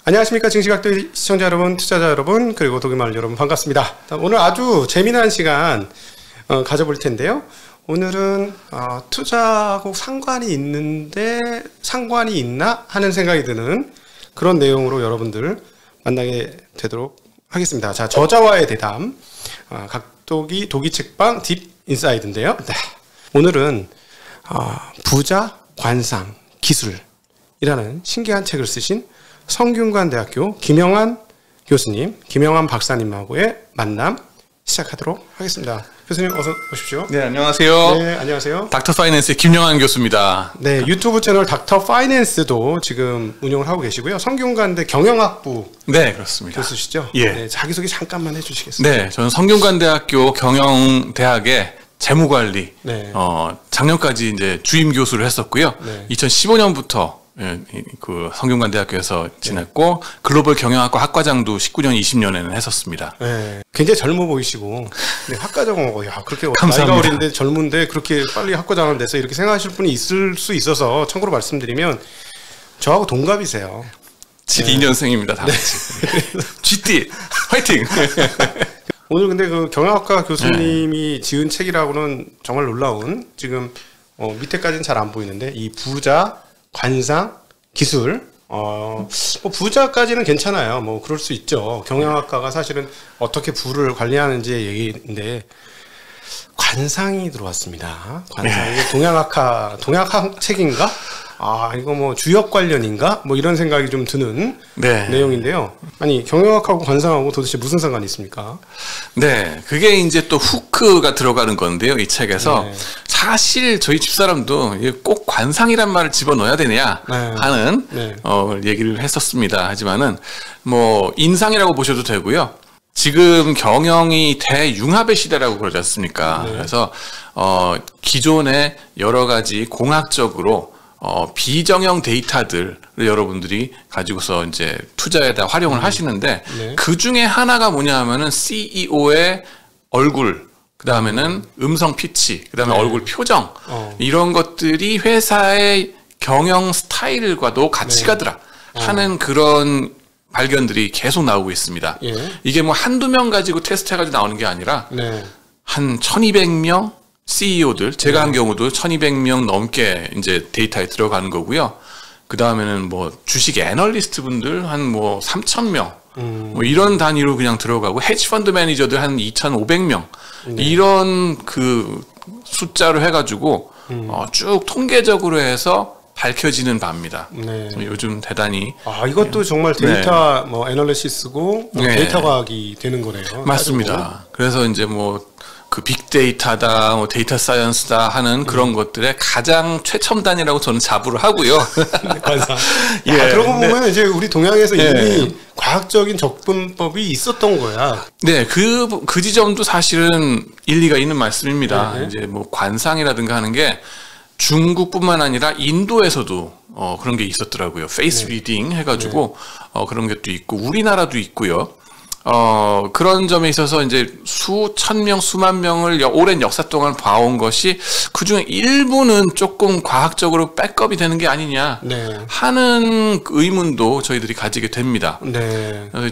안녕하십니까. 증시각도 시청자 여러분, 투자자 여러분, 그리고 독일마을 여러분 반갑습니다. 오늘 아주 재미난 시간 가져볼 텐데요. 오늘은 투자하고 상관이 있나 하는 생각이 드는 그런 내용으로 여러분들 만나게 되도록 하겠습니다. 자, 저자와의 대담, 각도기 독일 책방 딥 인사이드인데요. 네. 오늘은 부자, 관상, 기술이라는 신기한 책을 쓰신 성균관대학교 김영환 교수님, 김영환 박사님하고의 만남 시작하도록 하겠습니다. 교수님 어서 오십시오. 네, 안녕하세요. 네, 안녕하세요. 닥터 파이낸스의 김영환 교수입니다. 네, 유튜브 채널 닥터 파이낸스도 지금 운영을 하고 계시고요. 성균관대 경영학부 네, 그렇습니다. 교수시죠? 예. 네, 자기소개 잠깐만 해주시겠습니까? 네, 저는 성균관대학교 경영대학의 재무관리, 네. 작년까지 이제 주임 교수를 했었고요. 네. 2015년부터 그 성균관대학교에서 지냈고 글로벌 경영학과 학과장도 19년, 20년에는 했었습니다. 네, 굉장히 젊어 보이시고 네, 학과장은 야 그렇게 감사합니다. 나이가 어린데 젊은데 그렇게 빨리 학과장을 돼서 이렇게 생각하실 분이 있을 수 있어서 참고로 말씀드리면 저하고 동갑이세요. 72년생입니다. 다 같이. GT 화이팅. 오늘 근데 그 경영학과 교수님이 지은 책이라고는 정말 놀라운 지금 밑에까지는 잘 안 보이는데 이 부자, 관상, 기술, 뭐 부자까지는 괜찮아요. 뭐 그럴 수 있죠. 경영학과가 사실은 어떻게 부를 관리하는지의 얘기인데 관상이 들어왔습니다. 관상이 동양학 책인가? 이거 뭐 주역 관련인가? 뭐 이런 생각이 좀 드는 네. 내용인데요. 아니 경영학하고 관상하고 도대체 무슨 상관이 있습니까? 네, 그게 이제 또 후크가 들어가는 건데요. 이 책에서 네. 사실 저희 집사람도 꼭 관상이란 말을 집어넣어야 되냐 하는 얘기를 했었습니다. 하지만은 뭐 인상이라고 보셔도 되고요. 지금 경영이 대융합의 시대라고 그러지 않습니까? 네. 그래서 기존의 여러 가지 공학적으로 비정형 데이터들을 여러분들이 가지고서 이제 투자에다 활용을 하시는데 그 중에 하나가 뭐냐 하면은 CEO의 얼굴, 그 다음에는 음성 피치, 그 다음에 얼굴 표정, 이런 것들이 회사의 경영 스타일과도 같이 가더라 하는 그런 발견들이 계속 나오고 있습니다. 이게 뭐 한두 명 가지고 테스트 해가지고 나오는 게 아니라 한 1200명 CEO들, 제가 한 경우도 1200명 넘게 이제 데이터에 들어가는 거고요. 그 다음에는 뭐 주식 애널리스트 분들 한 뭐 3000명, 뭐 이런 단위로 그냥 들어가고, 헤지펀드 매니저들 한 2500명, 이런 그 숫자로 해가지고, 쭉 통계적으로 해서 밝혀지는 바입니다. 요즘 대단히. 이것도 정말 데이터 뭐 애널리시스고 데이터 과학이 되는 거네요. 맞습니다. 따지고. 그래서 이제 뭐 그 빅데이터다, 뭐 데이터 사이언스다 하는 그런 것들의 가장 최첨단이라고 저는 자부를 하고요. 관상. 그러고 보면 이제 우리 동양에서 이미 과학적인 접근법이 있었던 거야. 네, 그 지점도 사실은 일리가 있는 말씀입니다. 이제 뭐 관상이라든가 하는 게 중국뿐만 아니라 인도에서도 그런 게 있었더라고요. 페이스 리딩 해가지고 그런 것도 있고 우리나라도 있고요. 그런 점에 있어서 이제 수천 명, 수만 명을 오랜 역사 동안 봐온 것이 그중에 일부는 조금 과학적으로 백업이 되는 게 아니냐 하는 의문도 저희들이 가지게 됩니다.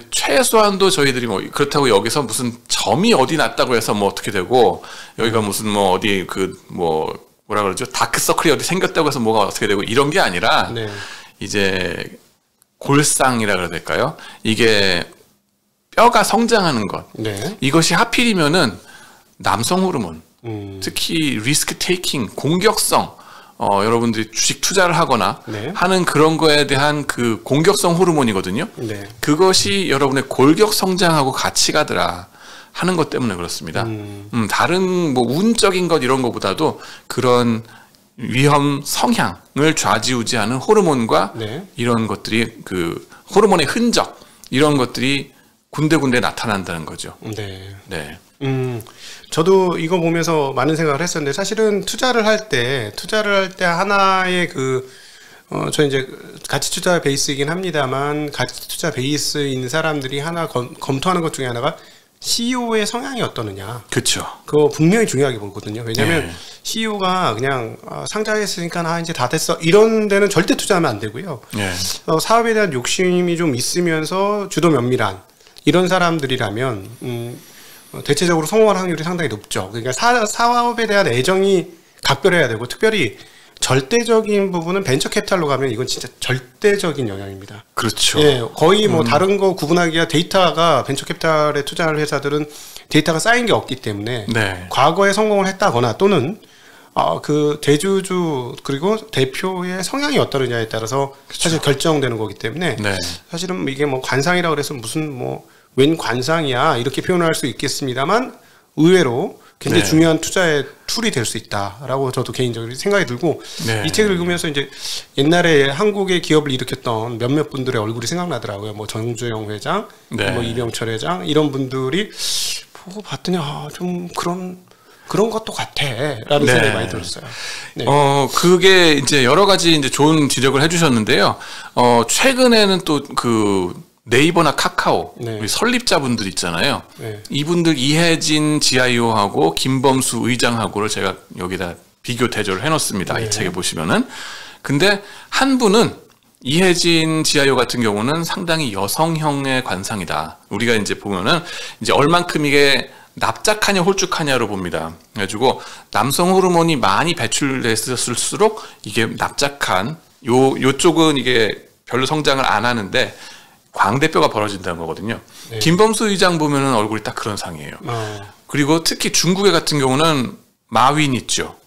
최소한도 저희들이 뭐 그렇다고 여기서 무슨 점이 어디 났다고 해서 뭐 어떻게 되고 여기가 무슨 뭐 어디 그 뭐 뭐라 그러죠? 다크서클이 어디 생겼다고 해서 뭐가 어떻게 되고 이런 게 아니라 이제 골상이라 그래야 될까요? 이게 뼈가 성장하는 것. 이것이 하필이면은 남성 호르몬, 특히 리스크 테이킹, 공격성, 여러분들이 주식 투자를 하거나 하는 그런 거에 대한 그 공격성 호르몬이거든요. 그것이 여러분의 골격 성장하고 같이 가더라 하는 것 때문에 그렇습니다. 다른 뭐 운적인 것 이런 것보다도 그런 위험 성향을 좌지우지하는 호르몬과 이런 것들이 그 호르몬의 흔적 이런 것들이 군데군데 나타난다는 거죠. 저도 이거 보면서 많은 생각을 했었는데 사실은 투자를 할 때 하나의 저 이제 가치 투자 베이스이긴 합니다만 가치 투자 베이스인 사람들이 하나 검토하는 것 중에 하나가 CEO의 성향이 어떠느냐. 그렇죠. 그거 분명히 중요하게 보거든요. 왜냐하면 네. CEO가 그냥 상장했으니까 이제 다 됐어 이런 데는 절대 투자하면 안 되고요. 네. 사업에 대한 욕심이 좀 있으면서 주도 면밀한 이런 사람들이라면 대체적으로 성공할 확률이 상당히 높죠. 그러니까 사업에 대한 애정이 각별해야 되고 특별히 절대적인 부분은 벤처 캐피탈로 가면 이건 진짜 절대적인 영향입니다. 그렇죠. 예, 거의 뭐 다른 거 구분하기가 데이터가 벤처 캐피탈에 투자할 회사들은 데이터가 쌓인 게 없기 때문에 네. 과거에 성공을 했다거나 또는 그 대주주 그리고 대표의 성향이 어떠느냐에 따라서 사실 결정되는 거기 때문에 네. 사실은 이게 뭐 관상이라고 그래서 무슨 뭐 웬 관상이야 이렇게 표현할 수 있겠습니다만 의외로 굉장히 네. 중요한 투자의 툴이 될 수 있다라고 저도 개인적으로 생각이 들고 네. 이 책을 읽으면서 이제 옛날에 한국의 기업을 일으켰던 몇몇 분들의 얼굴이 생각나더라고요. 뭐 정주영 회장, 네. 뭐 이병철 회장 이런 분들이 보고 봤더니 좀 그런 것도 같아라는 네. 생각이 많이 들었어요. 네. 그게 이제 여러 가지 이제 좋은 지적을 해주셨는데요. 최근에는 또 그 네이버나 카카오 네. 우리 설립자분들 있잖아요. 네. 이분들 이혜진 GIO하고 김범수 의장하고를 제가 여기다 비교 대조를 해놓습니다. 네. 이 책에 보시면은. 근데 한 분은 이혜진 GIO 같은 경우는 상당히 여성형의 관상이다. 우리가 이제 보면은 이제 얼만큼 이게 납작하냐 홀쭉하냐로 봅니다. 그래가지고 남성 호르몬이 많이 배출됐을수록 이게 납작한 요쪽은 이게 별로 성장을 안 하는데 광대뼈가 벌어진다는 거거든요. 네. 김범수 의장 보면은 얼굴이 딱 그런 상이에요. 그리고 특히 중국에 같은 경우는 마윈 있죠.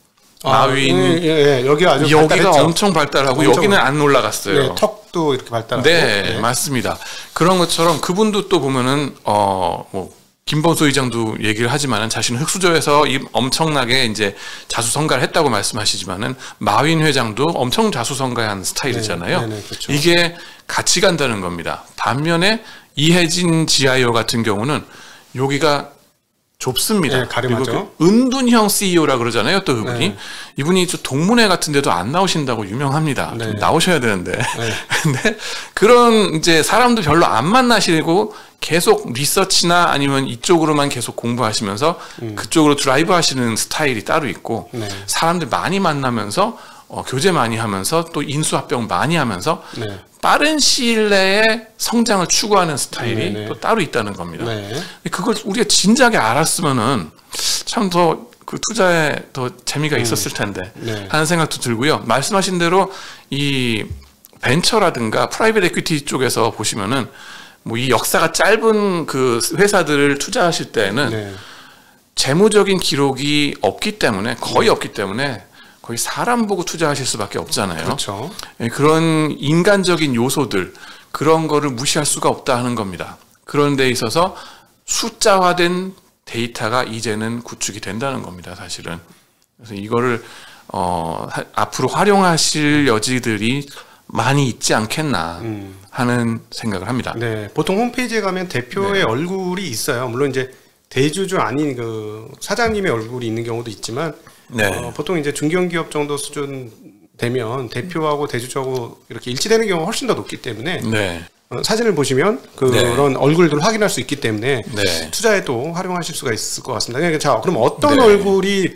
마윈 예, 여기가 여기가 엄청 발달하고 여기는 안 올라갔어요. 네, 턱도 이렇게 발달하고. 네, 맞습니다. 그런 것처럼 그분도 또 보면은 뭐 김범수 의장도 얘기를 하지만은 자신은 흑수저에서 엄청나게 이제 자수성가를 했다고 말씀하시지만은 마윈 회장도 엄청 자수성가한 스타일이잖아요. 네, 그렇죠. 이게 같이 간다는 겁니다. 반면에 이혜진 GIO 같은 경우는 여기가 좁습니다. 네, 가름하죠. 은둔형 CEO라 그러잖아요. 또 그분이 네. 이분이 좀 동문회 같은 데도 안 나오신다고 유명합니다. 네. 좀 나오셔야 되는데. 네. 근데 그런 이제 사람도 별로 안 만나시고 계속 리서치나 아니면 이쪽으로만 계속 공부하시면서 그쪽으로 드라이브 하시는 스타일이 따로 있고 네. 사람들 많이 만나면서 교제 많이 하면서 또 인수합병 많이 하면서 네. 빠른 시일 내에 성장을 추구하는 스타일이 네, 네. 또 따로 있다는 겁니다. 네. 그걸 우리가 진작에 알았으면은 참 더 그 투자에 더 재미가 있었을 텐데 네. 하는 생각도 들고요. 말씀하신 대로 이 벤처라든가 프라이빗 에퀴티 쪽에서 보시면은 뭐 이 역사가 짧은 그 회사들을 투자하실 때는 네. 재무적인 기록이 없기 때문에 거의 없기 때문에 거의 사람 보고 투자하실 수밖에 없잖아요. 그렇죠. 그런 인간적인 요소들 그런 거를 무시할 수가 없다 하는 겁니다. 그런 데 있어서 숫자화된 데이터가 이제는 구축이 된다는 겁니다. 사실은. 그래서 이거를 앞으로 활용하실 여지들이 많이 있지 않겠나 하는 생각을 합니다. 네, 보통 홈페이지에 가면 대표의 얼굴이 있어요. 물론 이제 대주주 아닌 그 사장님의 얼굴이 있는 경우도 있지만 네. 보통 이제 중견기업 정도 수준 되면 대표하고 대주주하고 이렇게 일치되는 경우가 훨씬 더 높기 때문에 네. 사진을 보시면 그런 얼굴들을 확인할 수 있기 때문에 네. 투자에도 활용하실 수가 있을 것 같습니다. 그러니까 자, 그럼 어떤 네. 얼굴이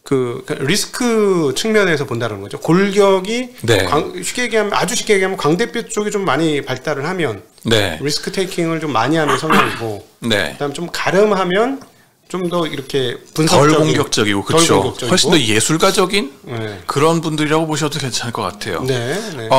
그 리스크 측면에서 본다는 거죠. 골격이 네. 쉽게 얘기하면 아주 쉽게 얘기하면 광대뼈 쪽이 좀 많이 발달을 하면 네. 리스크 테이킹을 좀 많이 하는 성향이고 네. 그다음 좀 가름하면 좀 더 이렇게 덜 분석적인 공격적이고 그렇죠. 훨씬 더 예술가적인 네. 그런 분들이라고 보셔도 괜찮을 것 같아요. 네, 네.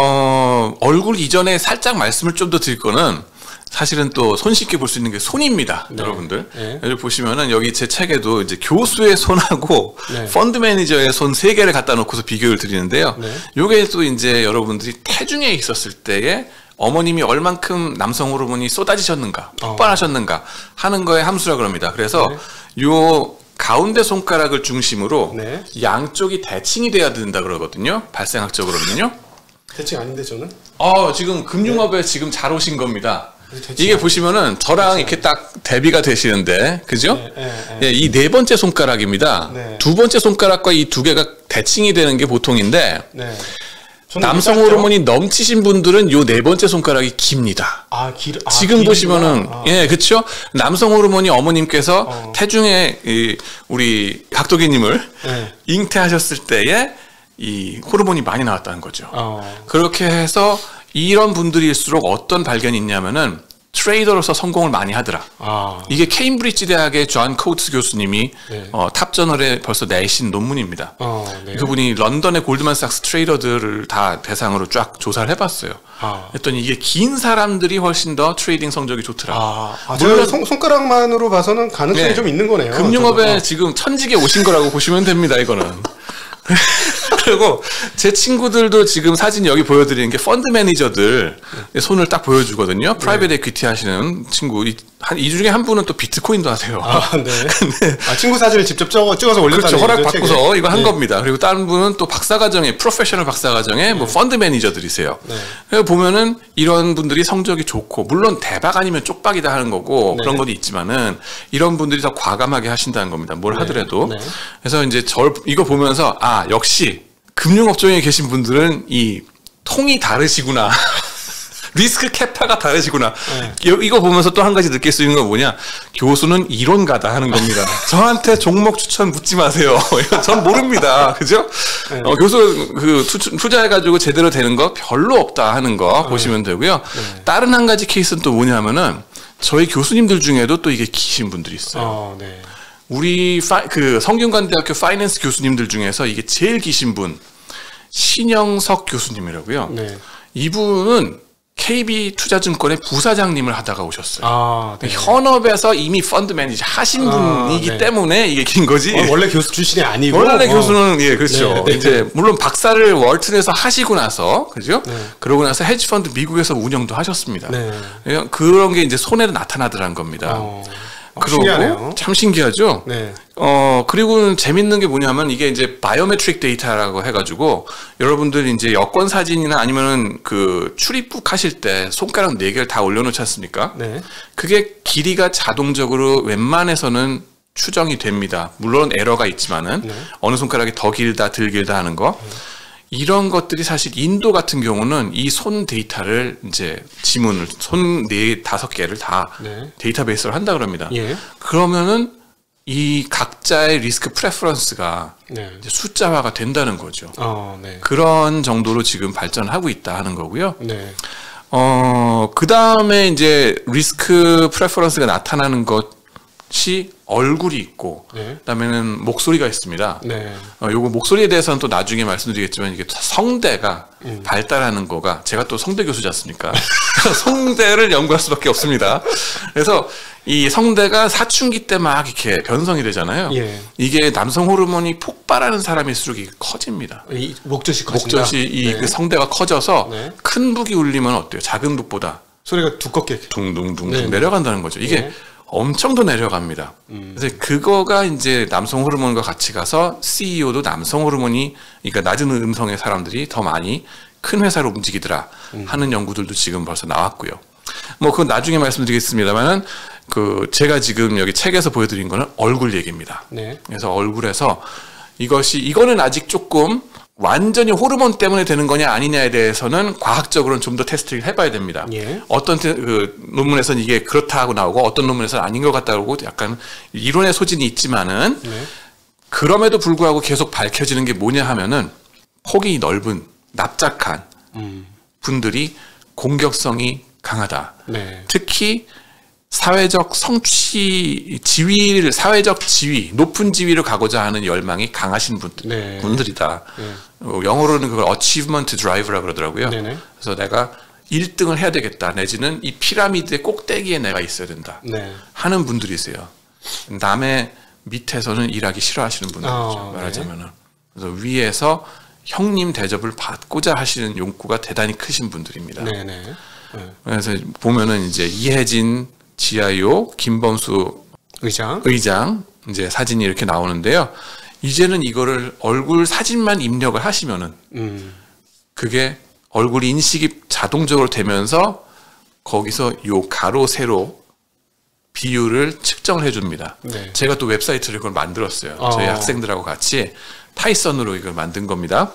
얼굴 이전에 살짝 말씀을 좀 더 드릴 거는 사실은 또 손쉽게 볼 수 있는 게 손입니다, 네. 여러분들. 네. 여기 보시면은 여기 제 책에도 이제 교수의 손하고 네. 펀드 매니저의 손 3개를 갖다 놓고서 비교를 드리는데요. 네. 요게 또 이제 여러분들이 태중에 있었을 때에 어머님이 얼만큼 남성 호르몬이 쏟아지셨는가, 폭발하셨는가 하는 거에 함수라 그럽니다. 그래서 요 가운데 손가락을 중심으로 네. 양쪽이 대칭이 돼야 된다 그러거든요. 발생학적으로는요. 대칭 아닌데 저는 지금 금융업에 지금 잘 오신 겁니다. 이게 보시면은 저랑 이렇게 딱 대비가 되시는데, 그죠? 예, 이 4번째 손가락입니다. 네. 2번째 손가락과 이 2개가 대칭이 되는 게 보통인데, 네. 남성 호르몬이 넘치신 분들은 요 네 번째 손가락이 깁니다. 지금 보시면은 예, 그렇죠. 남성 호르몬이 어머님께서 태중에 우리 각도기님을 잉태하셨을 때에 이 호르몬이 많이 나왔다는 거죠. 그렇게 해서 이런 분들일수록 어떤 발견이 있냐면은 트레이더로서 성공을 많이 하더라. 이게 케임브리지 대학의 존 코우츠 교수님이 탑저널에 벌써 내신 논문입니다. 네. 그분이 런던의 골드만삭스 트레이더들을 다 대상으로 쫙 조사를 해봤어요. 했더니 이게 긴 사람들이 훨씬 더 트레이딩 성적이 좋더라. 물론 손가락만으로 봐서는 가능성이 좀 있는 거네요. 금융업에 지금 천직에 오신 거라고 보시면 됩니다. 이거는. 그리고 제 친구들도 지금 사진 여기 보여드리는 게 펀드 매니저들 손을 딱 보여주거든요. 프라이빗 에퀴티 하시는 친구. 이 중에 한 분은 또 비트코인도 하세요. 네. 근데 친구 사진을 직접 찍어서 올렸다는 그렇죠. 허락 받고서 책에. 이거 한 겁니다. 그리고 다른 분은 또 박사과정에 프로페셔널 박사과정에 뭐 펀드 매니저들이세요. 그래서 보면은 이런 분들이 성적이 좋고 물론 대박 아니면 쪽박이다 하는 거고 그런 것도 있지만은 이런 분들이 더 과감하게 하신다는 겁니다. 뭘 하더라도. 그래서 이제 이거 보면서 역시 금융업종에 계신 분들은 이 통이 다르시구나. 리스크 캐파가 다르시구나. 이거 보면서 또 한 가지 느낄 수 있는 건 뭐냐. 교수는 이론가다 하는 겁니다. 저한테 종목 추천 묻지 마세요. 전 모릅니다. 그죠? 교수 투자해가지고 제대로 되는 거 별로 없다 하는 거 보시면 되고요. 다른 한 가지 케이스는 또 뭐냐면은 저희 교수님들 중에도 또 이게 기신 분들이 있어요. 우리 성균관대학교 파이낸스 교수님들 중에서 이게 제일 기신 분 신영석 교수님이라고요. 이분은 KB투자증권의 부사장님을 하다가 오셨어요. 현업에서 이미 펀드 매니저 하신 분이기 때문에 이게 긴 거지. 원래 교수 출신이 아니고. 원래 교수는 그렇죠. 이제 물론 박사를 월튼에서 하시고 나서 그죠? 그러고 나서 헤지펀드 미국에서 운영도 하셨습니다. 그런 게 이제 손에 나타나더란 겁니다. 신기하네요. 참 신기하죠. 그리고 재밌는 게 뭐냐면 이게 이제 바이오메트릭 데이터라고 해가지고 여러분들 이제 여권 사진이나 아니면은 그 출입국 하실 때 손가락 4개를 다 올려놓지 않습니까? 그게 길이가 자동적으로 웬만해서는 추정이 됩니다. 물론 에러가 있지만은 어느 손가락이 더 길다 덜 길다 하는 거. 이런 것들이 사실 인도 같은 경우는 이 손 데이터를 이제 지문을 손 4-5개를 다 데이터베이스로 한다 그럽니다. 그러면은 이 각자의 리스크 프레퍼런스가 이제 숫자화가 된다는 거죠. 그런 정도로 지금 발전하고 있다 하는 거고요. 그 다음에 이제 리스크 프레퍼런스가 나타나는 것이 얼굴이 있고, 그다음에는 목소리가 있습니다. 요거 목소리에 대해서는 또 나중에 말씀드리겠지만 이게 성대가 발달하는 거가 제가 또 성대 교수지 않습니까? 성대를 연구할 수밖에 없습니다. 그래서 이 성대가 사춘기 때 막 이렇게 변성이 되잖아요. 이게 남성 호르몬이 폭발하는 사람일수록 이게 커집니다. 목젖이 커진다. 목젖이 그 성대가 커져서 큰 북이 울리면 어때요? 작은 북보다 소리가 두껍게 둥둥둥 내려간다는 거죠. 이게 엄청 더 내려갑니다. 그래서 그거가 이제 남성 호르몬과 같이 가서 CEO도 남성 호르몬이 그러니까 낮은 음성의 사람들이 더 많이 큰 회사로 움직이더라 하는 연구들도 지금 벌써 나왔고요. 뭐 그건 나중에 말씀드리겠습니다만은 제가 지금 여기 책에서 보여드린 거는 얼굴 얘기입니다. 그래서 얼굴에서 이거는 아직 조금 완전히 호르몬 때문에 되는 거냐 아니냐에 대해서는 과학적으로는 좀 더 테스트를 해봐야 됩니다. 어떤 논문에서는 이게 그렇다고 나오고 어떤 논문에서는 아닌 것 같다고 약간 이론의 소진이 있지만은 그럼에도 불구하고 계속 밝혀지는 게 뭐냐 하면은 폭이 넓은 납작한 분들이 공격성이 강하다. 특히 사회적 지위, 높은 지위를 가고자 하는 열망이 강하신 분들이다. 영어로는 그걸 achievement drive라고 그러더라고요. 그래서 내가 1등을 해야 되겠다. 내지는 이 피라미드의 꼭대기에 내가 있어야 된다. 하는 분들이세요. 남의 밑에서는 일하기 싫어하시는 분들이죠. 말하자면은. 그래서 위에서 형님 대접을 받고자 하시는 욕구가 대단히 크신 분들입니다. 그래서 보면은 이제 이혜진 GIO, 김범수 의장 이제 사진이 이렇게 나오는데요. 이제는 이거를 얼굴 사진만 입력을 하시면은 그게 얼굴 인식이 자동적으로 되면서 거기서 요 가로 세로 비율을 측정을 해줍니다. 제가 또 웹사이트를 그걸 만들었어요. 저희 학생들하고 같이 파이썬으로 이걸 만든 겁니다.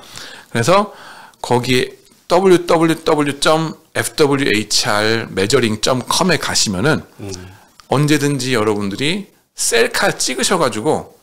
그래서 거기에 www.fwhrmeasuring.com에 가시면은 언제든지 여러분들이 셀카 찍으셔가지고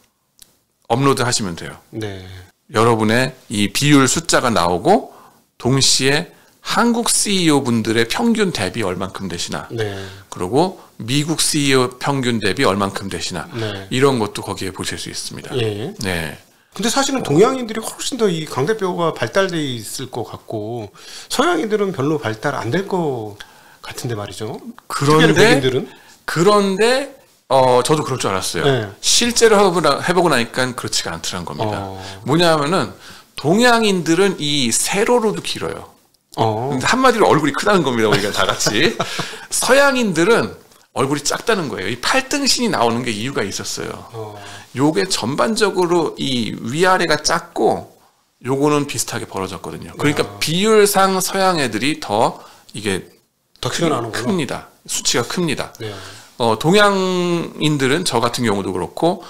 업로드 하시면 돼요. 네. 여러분의 이 비율 숫자가 나오고 동시에 한국 CEO 분들의 평균 대비 얼만큼 되시나, 네. 그리고 미국 CEO 평균 대비 얼만큼 되시나, 네. 이런 것도 거기에 보실 수 있습니다. 예. 네. 근데 사실은 동양인들이 훨씬 더 이 광대뼈가 발달돼 있을 것 같고 서양인들은 별로 발달 안 될 것 같은데 말이죠. 그런데 저도 그럴 줄 알았어요. 네. 실제로 해보고 나니까 그렇지가 않더라는 겁니다. 뭐냐면은 동양인들은 이 세로로도 길어요. 근데 한마디로 얼굴이 크다는 겁니다. 우리가 다 같이. 서양인들은 얼굴이 작다는 거예요. 이 팔등신이 나오는 게 이유가 있었어요. 요게 전반적으로 이 위아래가 작고 요거는 비슷하게 벌어졌거든요. 그러니까 비율상 서양 애들이 더 이게 더 튀어나오는구나. 큽니다. 수치가 큽니다. 네. 동양인들은 저 같은 경우도 그렇고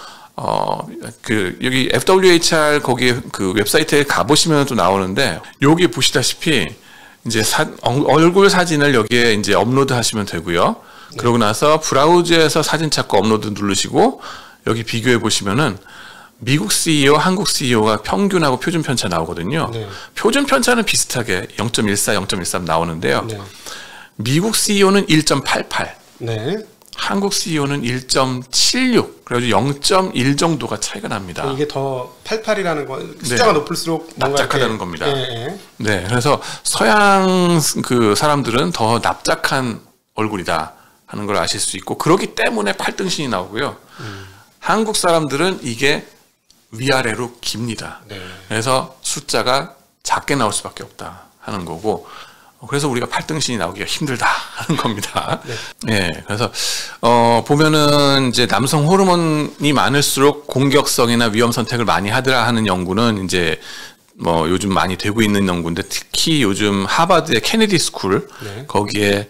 여기 FWHR 거기 그 웹사이트에 가보시면 또 나오는데 여기 보시다시피 이제 얼굴 사진을 여기에 이제 업로드 하시면 되고요. 네. 그러고 나서 브라우저에서 사진 찾고 업로드 누르시고 여기 비교해 보시면은 미국 CEO, 한국 CEO가 평균하고 표준 편차 나오거든요. 네. 표준 편차는 비슷하게 0.14, 0.13 나오는데요. 네. 미국 CEO는 1.88. 네. 한국 CEO는 1.76. 그래가지고 0.1 정도가 차이가 납니다. 이게 더 88이라는 건 숫자가 네. 높을수록 납작하다는 겁니다. 네. 네. 그래서 서양 그 사람들은 더 납작한 얼굴이다 하는 걸 아실 수 있고 그렇기 때문에 팔등신이 나오고요. 한국 사람들은 이게 위아래로 깁니다. 네. 그래서 숫자가 작게 나올 수밖에 없다 하는 거고 그래서 우리가 팔등신이 나오기가 힘들다 하는 겁니다. 네. 네. 그래서 보면은 이제 남성 호르몬이 많을수록 공격성이나 위험 선택을 많이 하더라 하는 연구는 이제 뭐 요즘 많이 되고 있는 연구인데 특히 요즘 하버드의 케네디 스쿨 네. 거기에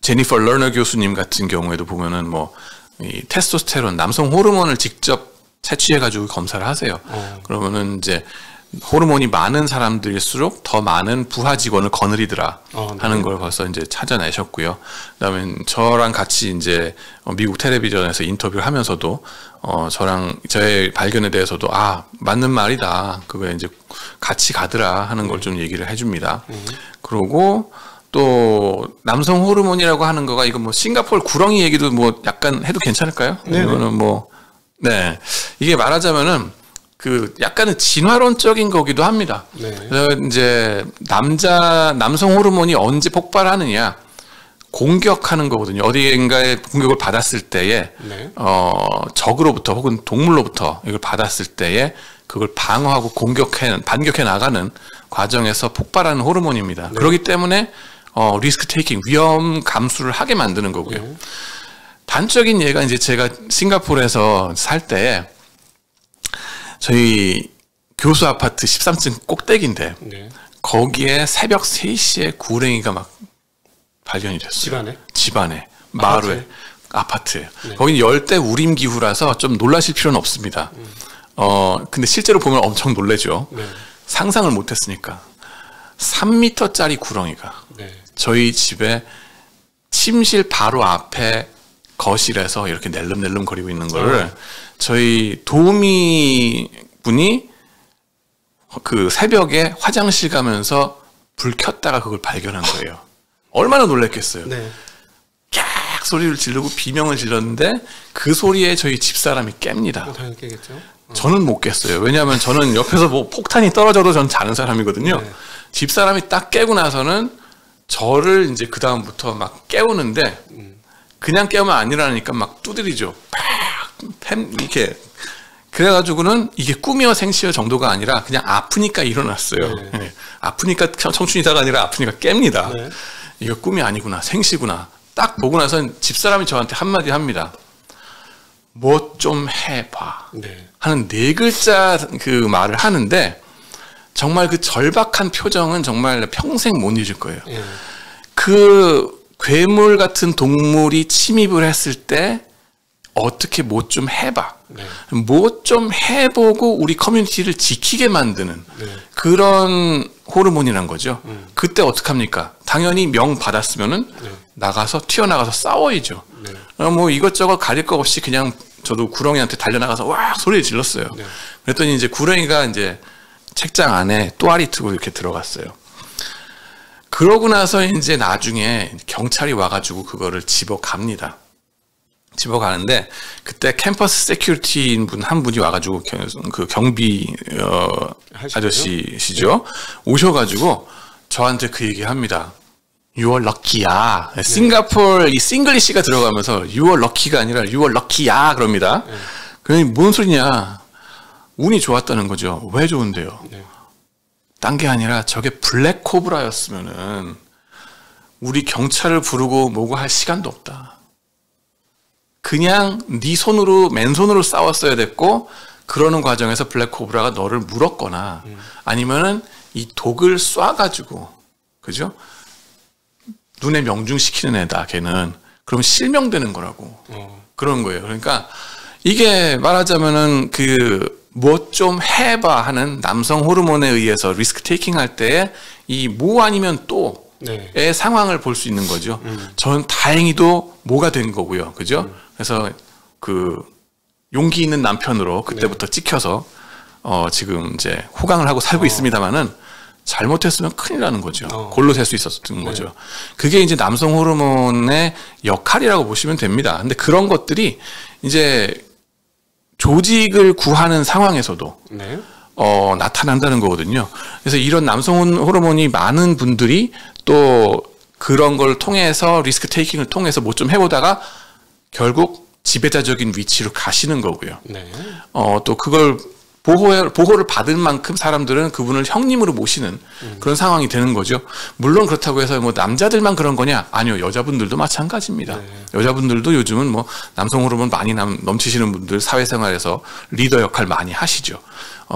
제니퍼 러너 교수님 같은 경우에도 보면은 뭐 이 테스토스테론 남성 호르몬을 직접 채취해가지고 검사를 하세요. 그러면은 이제 호르몬이 많은 사람들일수록 더 많은 부하 직원을 거느리더라 하는 걸 벌써 이제 찾아내셨고요. 그다음에 저랑 같이 이제 미국 텔레비전에서 인터뷰를 하면서도 저의 발견에 대해서도 맞는 말이다. 그거에 이제 같이 가더라 하는 걸 좀 얘기를 해줍니다. 그리고 또 남성 호르몬이라고 하는 거가 이거 뭐 싱가포르 구렁이 얘기도 뭐 약간 해도 괜찮을까요? 이거는 뭐 네 이게 말하자면은 그 약간은 진화론적인 거기도 합니다. 네. 그래서 이제 남성 호르몬이 언제 폭발하느냐 공격하는 거거든요. 어디인가에 공격을 받았을 때에 네. 적으로부터 혹은 동물로부터 이걸 받았을 때에 그걸 방어하고 반격해 나가는 과정에서 폭발하는 호르몬입니다. 네. 그렇기 때문에 리스크 테이킹 위험 감수를 하게 만드는 거고요. 네. 단적인 예가 이제 제가 싱가포르에서 살 때에 저희 교수 아파트 13층 꼭대기인데 네. 거기에 새벽 3시에 구랭이가 막 발견이 됐어요. 집안에 마루에 아파트에. 네. 거기는 열대 우림 기후라서 좀 놀라실 필요는 없습니다. 근데 실제로 보면 엄청 놀라죠. 네. 상상을 못했으니까 3m짜리 구렁이가 네. 저희 집에 침실 바로 앞에 거실에서 이렇게 낼름낼름 거리고 있는 거를 저희 도우미 분이 그 새벽에 화장실 가면서 불 켰다가 그걸 발견한 거예요. 얼마나 놀랐겠어요. 네. 깍 소리를 지르고 비명을 질렀는데 그 소리에 저희 집사람이 깹니다. 당연히 깨겠죠. 저는 못 깼어요. 왜냐하면 저는 옆에서 뭐 폭탄이 떨어져도 전 자는 사람이거든요. 네. 집사람이 딱 깨고 나서는 저를 이제 그 다음부터 막 깨우는데 그냥 깨우면 안 일어나니까 막 두드리죠. 이렇게 그래가지고는 이게 꿈이여 생시여 정도가 아니라 그냥 아프니까 일어났어요. 네. 네. 아프니까 청춘이다가 아니라 아프니까 깹니다. 네. 이거 꿈이 아니구나 생시구나. 딱 보고 나서는 집사람이 저한테 한마디 합니다. 뭐 좀 해봐 네. 하는 4글자 그 말을 하는데 정말 그 절박한 표정은 정말 평생 못 잊을 거예요. 네. 그 괴물 같은 동물이 침입을 했을 때 어떻게 뭐 좀 해봐. 네. 뭐 좀 해보고 우리 커뮤니티를 지키게 만드는 네. 그런 호르몬이란 거죠. 그때 어떡합니까? 당연히 명 받았으면은 나가서 튀어나가서 싸워야죠. 뭐 이것저것 가릴 거 없이 그냥 저도 구렁이한테 달려나가서 와 소리를 질렀어요. 그랬더니 이제 구렁이가 이제 책장 안에 또아리 트고 이렇게 들어갔어요. 그러고 나서 이제 나중에 경찰이 와가지고 그거를 집어갑니다. 집어가는데 그때 캠퍼스 세큐리티인 한 분이 와가지고 그 경비 아저씨시죠. 오셔가지고 저한테 그 얘기합니다. You are lucky야. 싱가포르 이 싱글리시가 들어가면서 You are lucky가 아니라 You are lucky야 그럽니다. 그러니 뭔 소리냐? 운이 좋았다는 거죠. 왜 좋은데요? 딴 게 아니라 저게 블랙 코브라였으면은 우리 경찰을 부르고 뭐고 할 시간도 없다. 그냥 네 손으로 맨손으로 싸웠어야 됐고 그러는 과정에서 블랙 코브라가 너를 물었거나 아니면은 이 독을 쏴가지고 그죠? 눈에 명중시키는 애다 걔는. 그럼 실명되는 거라고. 그런 거예요. 그러니까 이게 말하자면은 그 뭐 좀 해봐 하는 남성 호르몬에 의해서 리스크 테이킹 할 때 이 뭐 아니면 또의 상황을 볼 수 있는 거죠. 저는 다행히도 뭐가 된 거고요. 그죠? 그래서 그 용기 있는 남편으로 그때부터 찍혀서 지금 이제 호강을 하고 살고 있습니다만은 잘못했으면 큰일 나는 거죠. 골로 셀 수 있었던 거죠. 그게 이제 남성 호르몬의 역할이라고 보시면 됩니다. 근데 그런 것들이 이제 조직을 구하는 상황에서도 나타난다는 거거든요. 그래서 이런 남성 호르몬이 많은 분들이 또 그런 걸 통해서 리스크 테이킹을 통해서 뭐 좀 해보다가 결국 지배자적인 위치로 가시는 거고요. 또 그걸 보호를 받을 만큼 사람들은 그분을 형님으로 모시는 그런 상황이 되는 거죠. 물론 그렇다고 해서 뭐 남자들만 그런 거냐? 아니요. 여자분들도 마찬가지입니다. 여자분들도 요즘은 뭐 남성 호르몬 많이 넘치시는 분들 사회생활에서 리더 역할 많이 하시죠.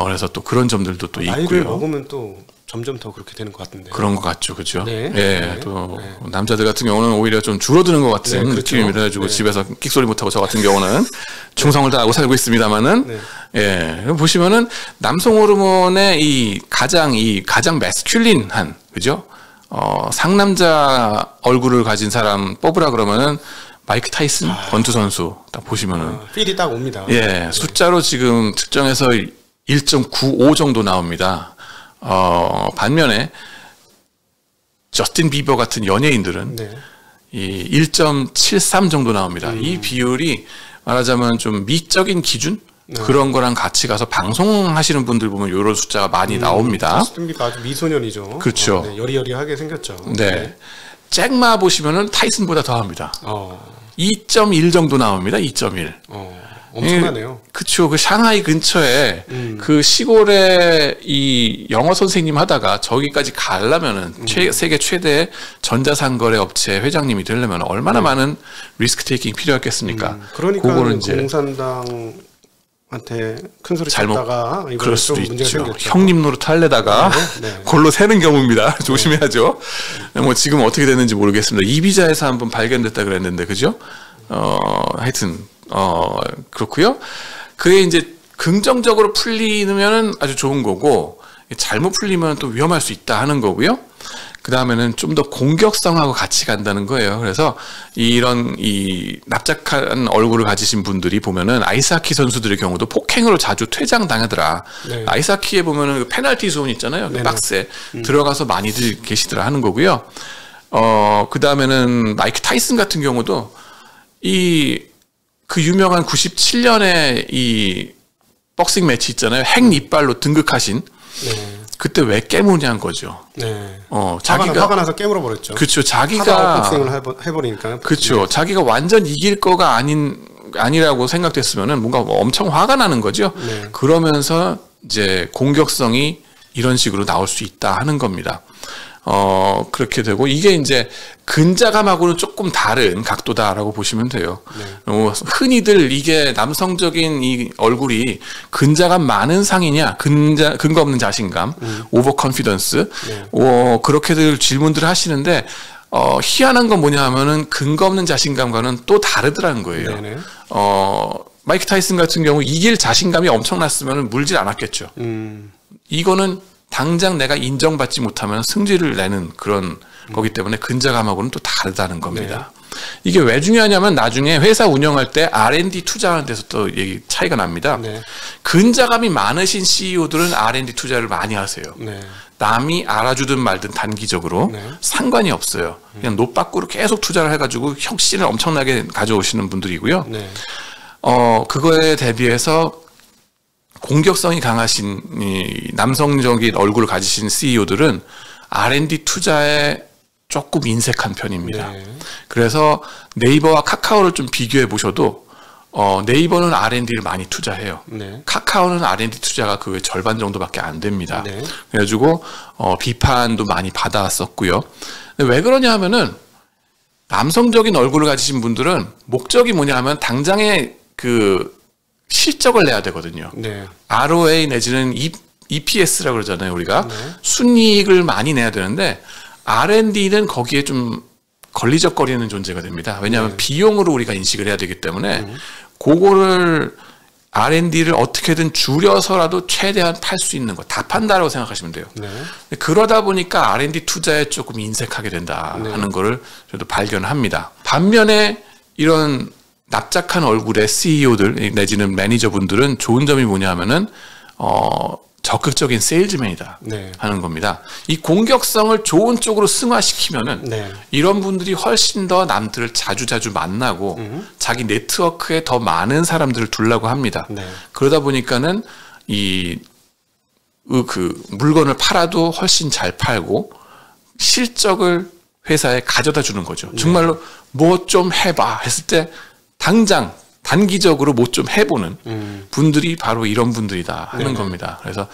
그래서 또 그런 점들도 또 나이를 있고요. 먹으면 또 점점 더 그렇게 되는 것 같은데. 그런 것 같죠, 그렇죠? 또 남자들 같은 경우는 오히려 좀 줄어드는 것 같은 느낌입니다. 그래가지고 집에서 끽소리 못하고 저 같은 경우는 충성을 다하고 살고 있습니다만은, 보시면은 남성 호르몬의 이 가장 매스큘린한, 그죠? 상남자 얼굴을 가진 사람 뽑으라 그러면은 마이크 타이슨 권투 선수 딱 보시면은 필이 딱 옵니다. 숫자로 지금 측정해서 1.95 정도 나옵니다. 반면에 저스틴 비버 같은 연예인들은 이 1.73 정도 나옵니다. 이 비율이 말하자면 좀 미적인 기준 그런 거랑 같이 가서 방송하시는 분들 보면 이런 숫자가 많이 나옵니다. 저스틴 비버 아주 미소년이죠. 그렇죠. 여리여리하게 생겼죠. 잭마 보시면은 타이슨보다 더합니다. 2.1 정도 나옵니다. 2.1. 엄청나네요. 그쵸. 그 샹하이 근처에 그 시골에 이 영어 선생님 하다가 저기까지 가려면은 세계 최대 전자상거래 업체 회장님이 되려면 얼마나 많은 리스크 테이킹 필요했겠습니까? 그러니까 공산당한테 큰 소리 쳤다가 그럴 수도 있죠. 형님 노릇 하려다가 골로 새는 경우입니다. 조심해야죠. 뭐 지금 어떻게 됐는지 모르겠습니다. 이비자에서 한번 발견됐다 그랬는데 그죠? 하여튼 그렇고요. 그게 이제 긍정적으로 풀리면은 아주 좋은 거고 잘못 풀리면 또 위험할 수 있다 하는 거고요. 그 다음에는 좀 더 공격성하고 같이 간다는 거예요. 그래서 이런 이 납작한 얼굴을 가지신 분들이 보면은 아이스하키 선수들의 경우도 폭행으로 자주 퇴장당하더라. 아이스하키에 보면은 그 페널티 존 있잖아요. 그 박스에 들어가서 많이들 계시더라 하는 거고요. 그 다음에는 마이크 타이슨 같은 경우도 그 유명한 97년에 이 복싱 매치 있잖아요. 핵 이빨로 등극하신. 그때 왜 깨무냐는 거죠. 화가 나서 깨물어 버렸죠. 그렇죠. 자기가 복싱을 해버리니까. 그렇죠. 자기가 완전 이길 거가 아니라고 생각됐으면은 뭔가 엄청 화가 나는 거죠. 그러면서 이제 공격성이 이런 식으로 나올 수 있다 하는 겁니다. 그렇게 되고 이게 이제 근자감하고는 조금 다른 각도다라고 보시면 돼요. 흔히들 이게 남성적인 이 얼굴이 근자감 많은 상이냐, 근거 없는 자신감, 오버 컨피던스, 그렇게들 질문들을 하시는데 희한한 건 뭐냐 하면은 근거 없는 자신감과는 또 다르더라는 거예요. 마이크 타이슨 같은 경우 이길 자신감이 엄청났으면 물질 않았겠죠. 이거는 당장 내가 인정받지 못하면 승질을 내는 그런 거기 때문에 근자감하고는 또 다르다는 겁니다. 네. 이게 왜 중요하냐면 나중에 회사 운영할 때 R&D 투자하는 데서 또 얘기 차이가 납니다. 네. 근자감이 많으신 CEO들은 R&D 투자를 많이 하세요. 네. 남이 알아주든 말든 단기적으로 네. 상관이 없어요. 그냥 노빠꾸로 계속 투자를 해가지고 혁신을 엄청나게 가져오시는 분들이고요. 네. 그거에 대비해서 공격성이 강하신 이 남성적인 얼굴을 가지신 CEO들은 R&D 투자에 조금 인색한 편입니다. 네. 그래서 네이버와 카카오를 좀 비교해 보셔도 네이버는 R&D를 많이 투자해요. 네. 카카오는 R&D 투자가 그 절반 정도밖에 안 됩니다. 네. 그래가지고 비판도 많이 받아왔었고요. 근데 왜 그러냐 하면은 남성적인 얼굴을 가지신 분들은 목적이 뭐냐 하면 당장의 그 실적을 내야 되거든요. 네. ROA 내지는 EPS라고 그러잖아요, 우리가. 네. 순이익을 많이 내야 되는데 R&D는 거기에 좀 걸리적거리는 존재가 됩니다. 왜냐하면 네. 비용으로 우리가 인식을 해야 되기 때문에 그거를 R&D를 어떻게든 줄여서라도 최대한 팔 수 있는 거 다 판다라고 생각하시면 돼요. 네. 그러다 보니까 R&D 투자에 조금 인색하게 된다 네. 하는 거를 저도 발견합니다. 반면에 이런 납작한 얼굴의 CEO들 내지는 매니저분들은 좋은 점이 뭐냐 하면은 적극적인 세일즈맨이다 네. 하는 겁니다. 이 공격성을 좋은 쪽으로 승화시키면은 네. 이런 분들이 훨씬 더 남들을 자주자주 만나고 자기 네트워크에 더 많은 사람들을 두려고 합니다. 네. 그러다 보니까는 그 물건을 팔아도 훨씬 잘 팔고 실적을 회사에 가져다 주는 거죠. 네. 정말로 뭐 좀 해봐 했을 때 당장 단기적으로 뭐 좀 해보는 분들이 바로 이런 분들이다 하는 네네. 겁니다. 그래서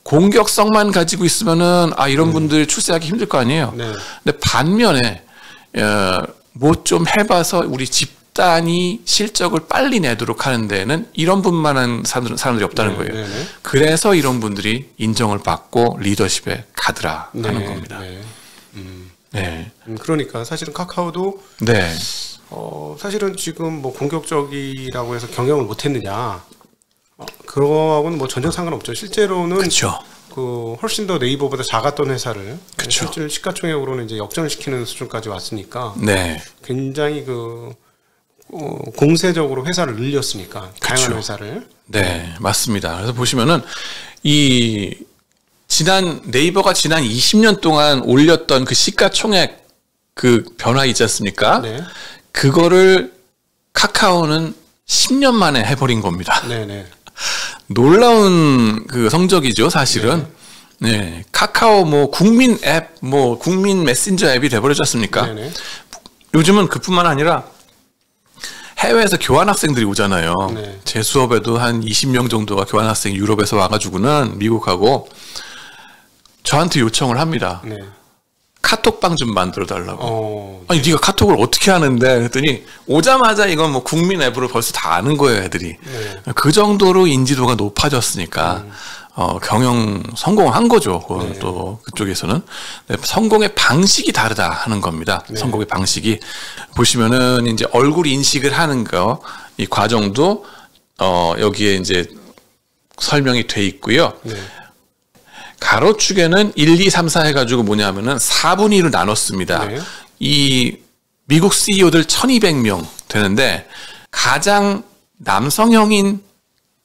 공격성만 가지고 있으면은 이런 분들 출세하기 힘들 거 아니에요. 네. 근데 반면에 뭐 좀 해봐서 우리 집단이 실적을 빨리 내도록 하는 데는 이런 분만한 사람들이 없다는 거예요. 네네. 그래서 이런 분들이 인정을 받고 리더십에 가더라 하는 겁니다. 네. 네. 그러니까 사실은 카카오도 네. 사실은 지금 뭐 공격적이라고 해서 경영을 못했느냐 그거하고는 뭐 전혀 상관없죠. 실제로는 그쵸. 그 훨씬 더 네이버보다 작았던 회사를 그쵸. 실제로 시가총액으로는 이제 역전을 시키는 수준까지 왔으니까 네. 굉장히 그 공세적으로 회사를 늘렸으니까 다양한 그쵸. 회사를 네 맞습니다. 그래서 보시면은 네이버가 지난 20년 동안 올렸던 그 시가총액 그 변화 있지 않습니까? 네. 그거를 카카오는 10년 만에 해버린 겁니다. 네네. 놀라운 그 성적이죠, 사실은. 네. 네. 카카오 뭐 국민 앱, 뭐 국민 메신저 앱이 돼버렸지 않습니까? 네네. 요즘은 그뿐만 아니라 해외에서 교환학생들이 오잖아요. 네. 제 수업에도 한 20명 정도가 교환학생 유럽에서 와가지고는 미국하고 저한테 요청을 합니다. 네. 카톡방 좀 만들어 달라고. 아니 네가 카톡을 어떻게 하는데 그랬더니 오자마자 이건 뭐 국민 앱으로 벌써 다 아는 거예요, 애들이. 네. 그 정도로 인지도가 높아졌으니까 경영 성공한 거죠. 네. 또 그쪽에서는 네, 성공의 방식이 다르다 하는 겁니다. 네. 성공의 방식이 보시면은 이제 얼굴 인식을 하는 거 이 과정도 여기에 이제 설명이 돼 있고요. 네. 가로축에는 1, 2, 3, 4 해가지고 뭐냐면은 4분의 1로 나눴습니다. 네. 이 미국 CEO들 1200명 되는데 가장 남성형인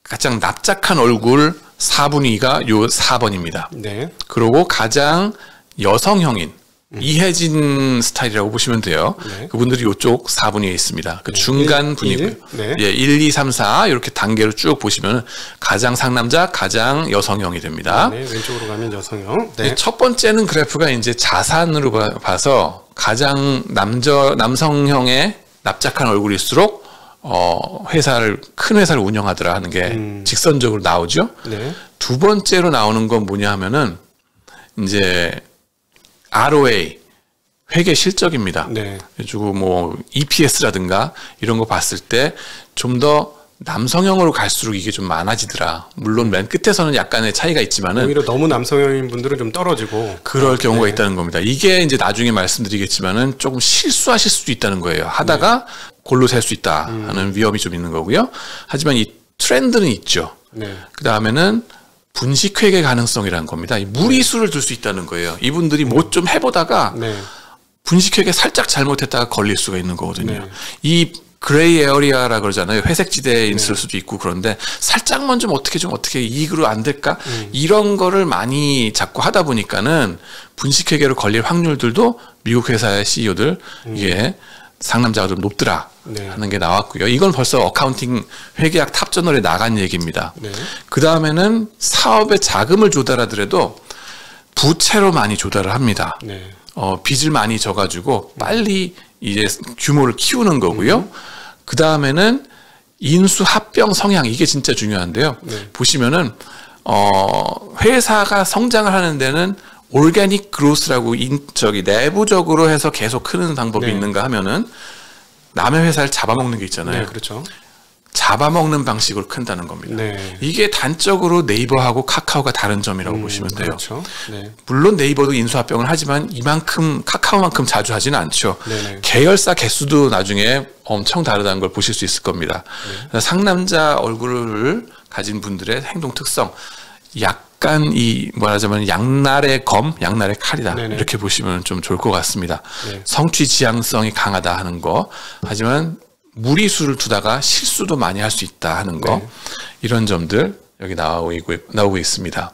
가장 납작한 얼굴 4분의 2가 요 4번입니다. 네. 그리고 가장 여성형인 이혜진 스타일이라고 보시면 돼요. 네. 그분들이 이쪽 4분위에 있습니다. 그 중간 분이고요. 네. 예, 1, 2, 3, 4 이렇게 단계로 쭉 보시면 가장 상남자, 가장 여성형이 됩니다. 네, 왼쪽으로 가면 여성형. 네. 첫 번째는 그래프가 이제 자산으로 봐서 가장 남성형의 납작한 얼굴일수록 큰 회사를 운영하더라 하는 게 직선적으로 나오죠. 네. 두 번째로 나오는 건 뭐냐 하면은 이제 ROA 회계 실적입니다. 네. 그리고 뭐 EPS라든가 이런 거 봤을 때 좀 더 남성형으로 갈수록 이게 좀 많아지더라. 물론 맨 끝에서는 약간의 차이가 있지만은 오히려 너무 남성형인 분들은 좀 떨어지고 그럴 경우가 있다는 겁니다. 이게 이제 나중에 말씀드리겠지만은 조금 실수하실 수도 있다는 거예요. 하다가 골로 셀 수 있다 하는 위험이 좀 있는 거고요. 하지만 이 트렌드는 있죠. 네. 그 다음에는 분식회계 가능성이라는 겁니다. 이 무리수를 둘 수 있다는 거예요. 이분들이 뭐 좀 해보다가 네. 분식회계 살짝 잘못했다가 걸릴 수가 있는 거거든요. 네. 이 그레이 에어리아라 그러잖아요. 회색 지대에 있을 수도 있고 그런데 살짝만 좀 어떻게 이익으로 안 될까? 이런 거를 많이 자꾸 하다 보니까는 분식회계로 걸릴 확률들도 미국 회사의 CEO들 이게 상남자가 좀 높더라 네. 하는 게 나왔고요. 이건 벌써 어카운팅 회계학 탑저널에 나간 얘기입니다. 네. 그 다음에는 사업에 자금을 조달하더라도 부채로 많이 조달을 합니다. 네. 빚을 많이 져가지고 빨리 이제 규모를 키우는 거고요. 그 다음에는 인수 합병 성향 이게 진짜 중요한데요. 네. 보시면은 회사가 성장을 하는 데는 오르가닉 그로스라고 내부적으로 해서 계속 크는 방법이 네. 있는가 하면은 남의 회사를 잡아먹는 게 있잖아요. 네, 그렇죠. 잡아먹는 방식으로 큰다는 겁니다. 네. 이게 단적으로 네이버하고 카카오가 다른 점이라고 보시면 돼요. 그렇죠. 네. 물론 네이버도 인수합병을 하지만 이만큼 카카오만큼 자주 하지는 않죠. 네네. 계열사 개수도 나중에 엄청 다르다는 걸 보실 수 있을 겁니다. 상남자 얼굴을 가진 분들의 행동 특성 약간 말하자면 양날의 검, 양날의 칼이다. 네네. 이렇게 보시면 좀 좋을 것 같습니다. 네. 성취 지향성이 강하다 하는 거. 하지만 무리수를 두다가 실수도 많이 할 수 있다 하는 거. 네. 이런 점들 여기 나오고 있습니다.